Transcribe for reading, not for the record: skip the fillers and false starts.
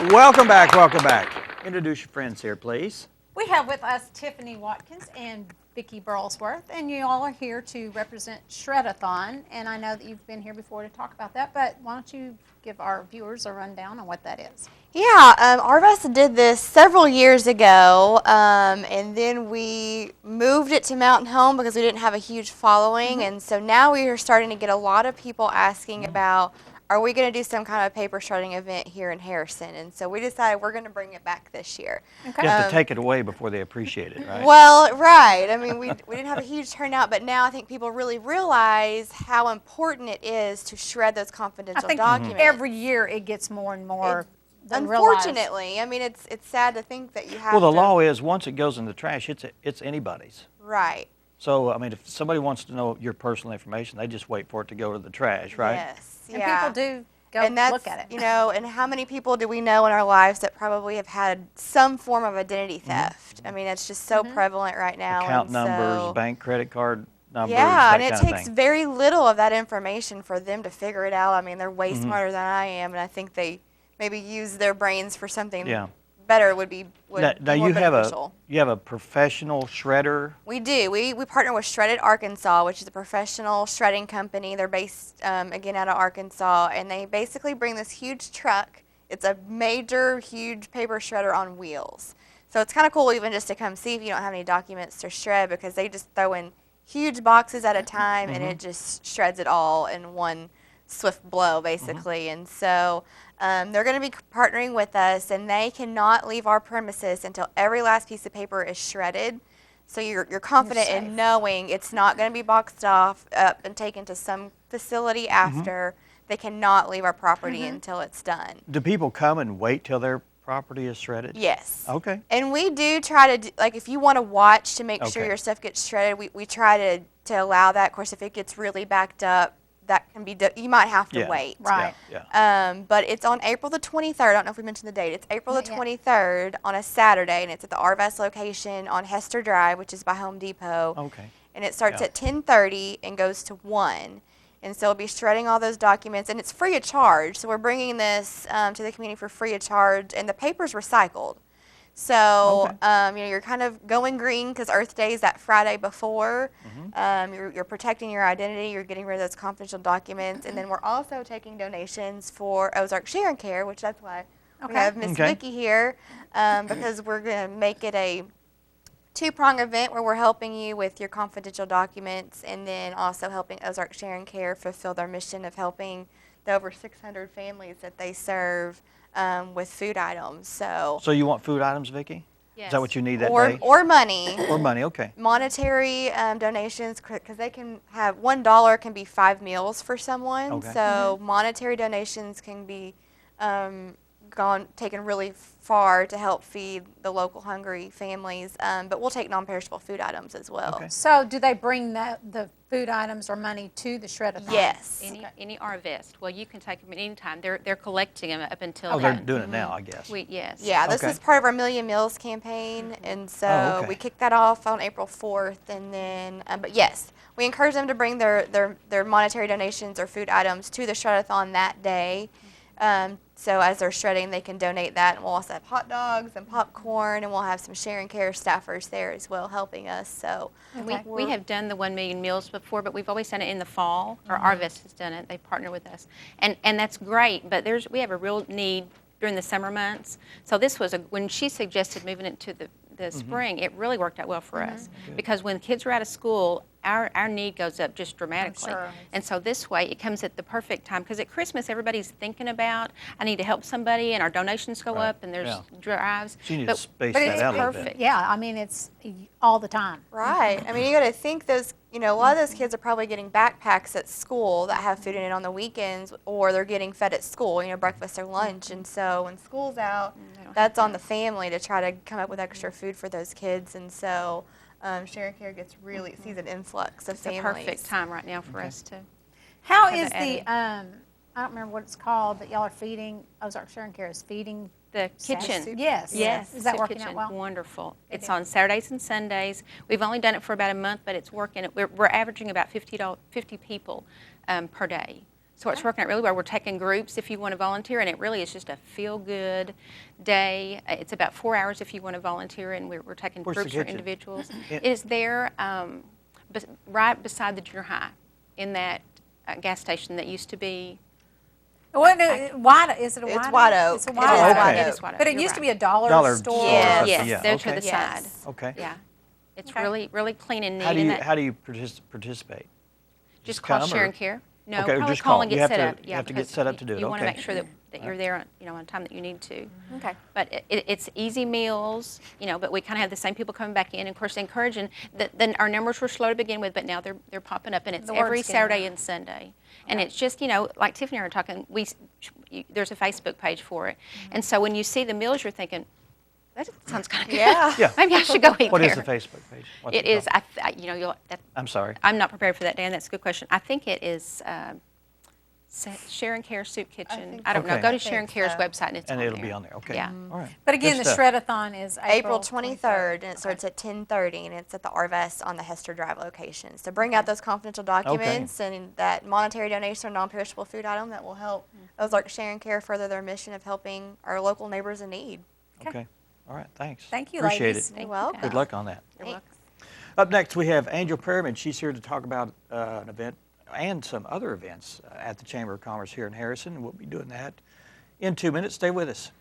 Welcome back, welcome back. Introduce your friends here, please. We have with us Tiffany Watkins and Vicki Burlsworth, and you all are here to represent Shred-a-thon, and I know that you've been here before to talk about that, but why don't you give our viewers a rundown on what that is? Yeah, Arvest did this several years ago, and then we moved it to Mountain Home because we didn't have a huge following, and so now we are starting to get a lot of people asking about, are we going to do some kind of paper shredding event here in Harrison? And so we decided we're going to bring it back this year. Okay. You have to take it away before they appreciate it, right? Well, right. I mean, we didn't have a huge turnout, but now I think people really realize how important it is to shred those confidential documents. Every year it gets more and more. Unfortunately, I mean, it's sad to think that you have. Well, the law is once it goes in the trash, it's anybody's. Right. So, I mean, if somebody wants to know your personal information, they just wait for it to go to the trash, right? Yes. And people do go look at it. You know, and how many people do we know in our lives that probably have had some form of identity theft? I mean, it's just so prevalent right now. Account numbers, bank credit card numbers, yeah, that and it takes very little of that information for them to figure it out. I mean, they're way smarter than I am, and I think they maybe use their brains for something better would be now more you beneficial. You have a professional shredder. We do. We partner with Shredded Arkansas, which is a professional shredding company. They're based again out of Arkansas, and they basically bring this huge truck. It's a major, huge paper shredder on wheels. So it's kind of cool even just to come see if you don't have any documents to shred, because they just throw in huge boxes at a time, and it just shreds it all in one swift blow, basically. And so they're going to be partnering with us, and they cannot leave our premises until every last piece of paper is shredded. So you're confident in knowing it's not going to be boxed off up and taken to some facility after. They cannot leave our property until it's done. Do people come and wait till their property is shredded? Yes. Okay. And we do try to, like, if you want to watch to make sure your stuff gets shredded, we try to allow that. Of course, if it gets really backed up, that can be, you might have to wait. Right. But it's on April the 23rd. I don't know if we mentioned the date. It's April the 23rd on a Saturday, and it's at the Arvest location on Hester Drive, which is by Home Depot. Okay. And it starts at 10:30 and goes to 1. And so we'll be shredding all those documents, and it's free of charge. So we're bringing this to the community for free of charge, and the paper's recycled. So, you know, you're kind of going green because Earth Day is that Friday before. You're protecting your identity. You're getting rid of those confidential documents. And then we're also taking donations for Ozark Sharing Care, which that's why we have Miss Vicki here, because we're going to make it a two-prong event where we're helping you with your confidential documents, and then also helping Ozark Sharing Care fulfill their mission of helping the over 600 families that they serve with food items. So you want food items, Vicki? Yes. Is that what you need that day? Or money. Or money, okay. Monetary donations, because they can have $1 can be 5 meals for someone. Okay. So monetary donations can be taken really far to help feed the local hungry families. But we'll take non-perishable food items as well. Okay. So do they bring the food items or money to the Shred-a-thon? Yes. Any Arvest. Well, you can take them at any time. They're collecting them up until Oh, then. they're doing it now, I guess. Yes. Yeah, this is part of our Million Meals campaign, and so we kicked that off on April 4th, and then, but yes, we encourage them to bring their monetary donations or food items to the Shred-a-thon that day. So as they're shredding, they can donate that, and we'll also have hot dogs and popcorn, and we'll have some Sharing Care staffers there as well helping us. So we have done the 1 million meals before, but we've always done it in the fall, or Arvest has done it. They partner with us, and that's great. But we have a real need during the summer months. So this was when she suggested moving it to the spring, it really worked out well for us, because when kids are out of school, our need goes up just dramatically. Sure. And so this way it comes at the perfect time, because at Christmas everybody's thinking about, I need to help somebody, and our donations go up, and there's drives. So you need to space But that it's out a little perfect. bit. Yeah, I mean, it's all the time. right. I mean, you got to think those, you know, a lot of those kids are probably getting backpacks at school that have food in it on the weekends, or they're getting fed at school, you know, breakfast or lunch. And so when school's out, that's on the family to try to come up with extra food for those kids. And so Sharing Care gets really sees an influx of families. It's a perfect time right now for us to. How have is that the, I don't remember what it's called, but y'all are feeding, Ozark Sharing Care is feeding The kitchen. Yes. Yes. Is that soup working kitchen. out well? Wonderful. It's on Saturdays and Sundays. We've only done it for about a month, but it's working. We're averaging about 50 people per day. So it's working out really well. We're taking groups if you want to volunteer, and it really is just a feel-good day. It's about 4 hours if you want to volunteer, and we're taking Where's the groups or kitchen? individuals. It- It is there right beside the junior high in that gas station that used to be. What, White, is it a White? It's White Oak. It's a It White is Oak. White It Oak. is White Oak. But it You're used to right. be a dollar Dollar store. store. Yes. Yes, Yeah, they're to okay. the Yes. side. Okay. Yeah. It's Okay. really clean and neat. How do and you, that- how do you participate? Just call come, Share or- and Care. No, Okay, probably just call call. and You get have set to- up. you Yeah, have to get because set up to do it. You want to Okay. make sure that you're there on, on the time that you need to. Okay. But it's easy meals, but we kind of have the same people coming back in. And of course, encouraging. Then our numbers were slow to begin with, but now they're popping up, and it's The every word's getting Saturday out. and Sunday. And it's just like Tiffany and I were talking. There's a Facebook page for it, and so when you see the meals, you're thinking, that sounds kind of good. Yeah. Yeah. Maybe I should go eat What there. is the Facebook page? What's It is. called? I'm sorry. I'm not prepared for that, Dan. That's a good question. I think it is Share and Care Soup Kitchen. think I don't know. Okay. Go to I Share and think Care's so. website and it's And on it'll there. be on there. Okay. Yeah. All right. But again, Good the stuff. Shredathon is April 23rd, and it starts at 10:30, and it's at the Arvest on the Hester Drive location. So bring out those confidential documents and that monetary donation or non-perishable food item that will help those like Share and Care further their mission of helping our local neighbors in need. Okay. All right. Thanks. Thank you, Appreciate ladies. it. Thank you, welcome. guys. Good luck on that. You're welcome. Up next, we have Angel Perriman. She's here to talk about an event and some other events at the Chamber of Commerce here in Harrison. We'll be doing that in 2 minutes. Stay with us.